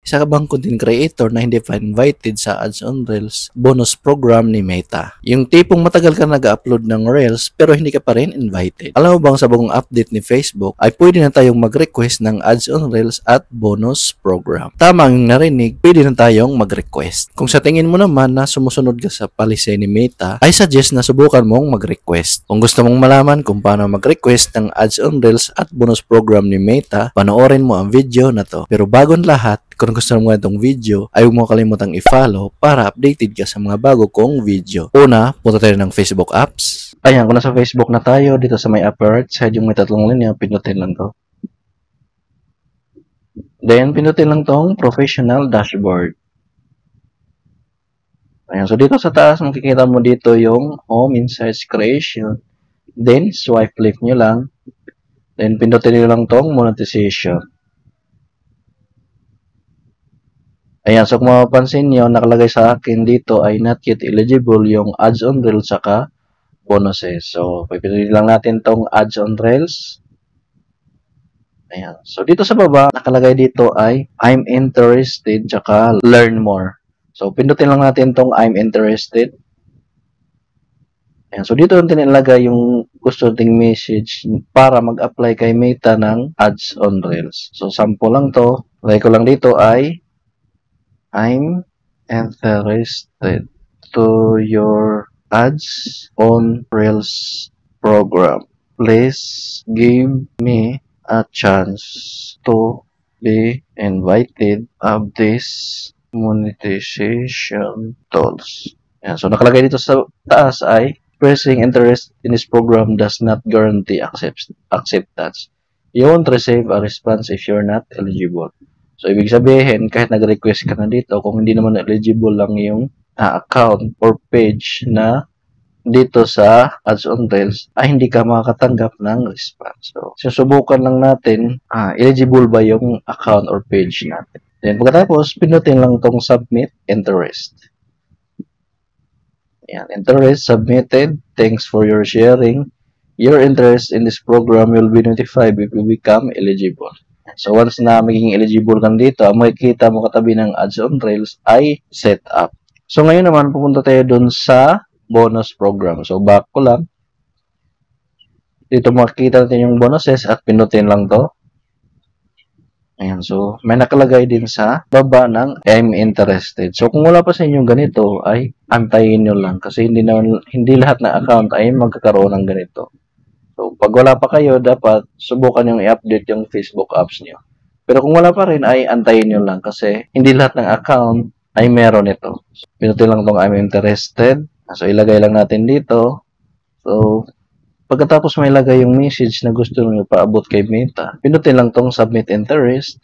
Isa ka bang content creator na hindi pa invited sa Ads on Reels bonus program ni Meta? Yung tipong matagal ka nag-upload ng Reels pero hindi ka pa rin invited. Alam mo bang sa bagong update ni Facebook ay pwede na tayong mag-request ng Ads on Reels at bonus program. Tama yung narinig, pwede na tayong mag-request. Kung sa tingin mo naman na sumusunod ka sa policy ni Meta, ay suggest na subukan mong mag-request. Kung gusto mong malaman kung paano mag-request ng Ads on Reels at bonus program ni Meta, panoorin mo ang video na to. Pero bago lahat, kung gusto mo itong video, ay huwag mo kalimutang i-follow para updated ka sa mga bago kong video. Una, punta tayo ng Facebook apps. Ayan, kung nasa Facebook na tayo, dito sa may upper right side, yung may tatlong linya, pindutin lang to. Then, pindutin lang tong professional dashboard. Ayan, so dito sa taas, makikita mo dito yung home insights creation. Then, swipe left nyo lang. Then, pindutin nyo lang tong monetization. Ayan, so kung mapapansin nyo, nakalagay sa akin dito ay not yet eligible yung ads on reels saka bonuses. So, pipiliin lang natin tong ads on reels. Ayan. So, dito sa baba, nakalagay dito ay I'm interested saka learn more. So, pindutin lang natin tong I'm interested. Ayan. So, dito natin nilagay yung gusto nating message para mag-apply kay Meta ng ads on reels. So, sample lang to. Lagay ko lang dito ay I'm interested to your ads on Reels program. Please give me a chance to be invited of this monetization tools. Yan. So, nakalagay dito sa taas ay expressing interest in this program does not guarantee acceptance. You won't receive a response if you're not eligible. So, ibig sabihin, kahit nag-request ka na dito, kung hindi naman eligible lang yung account or page na dito sa Ads on Reels, ay hindi ka makakatanggap ng response. So, susubukan lang natin, eligible ba yung account or page natin. Then, pagkatapos, pinutin lang tong submit interest. Ayan, interest submitted. Thanks for your sharing. Your interest in this program will be notified if you become eligible. So, once na magiging eligible kang dito, ang makikita mo katabi ng Ads on Reels ay set up. So, ngayon naman, pupunta tayo dun sa bonus program. So, back ko lang. Dito makikita natin yung bonuses at pinutin lang to. Ayan. So, may nakalagay din sa baba ng I'm interested. So, kung wala pa sa inyong ganito, ay antayin nyo lang. Kasi hindi lahat ng account ay magkakaroon ng ganito. So, pag wala pa kayo, dapat subukan yung i-update yung Facebook apps nyo. Pero kung wala pa rin, ay antayin nyo lang kasi hindi lahat ng account ay meron ito. So, pinutin lang itong I'm interested. So, ilagay lang natin dito. So, pagkatapos may ilagay yung message na gusto nyo paabot kay Meta, pinutin lang itong submit interest.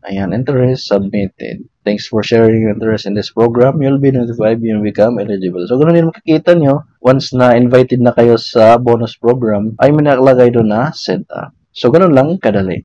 Ayan, interest submitted. Thanks for sharing your interest in this program. You'll be notified when you become eligible. So, ganun din makikita nyo, once na invited na kayo sa bonus program, ay may nakalagay doon na set up. So, ganun lang kadali.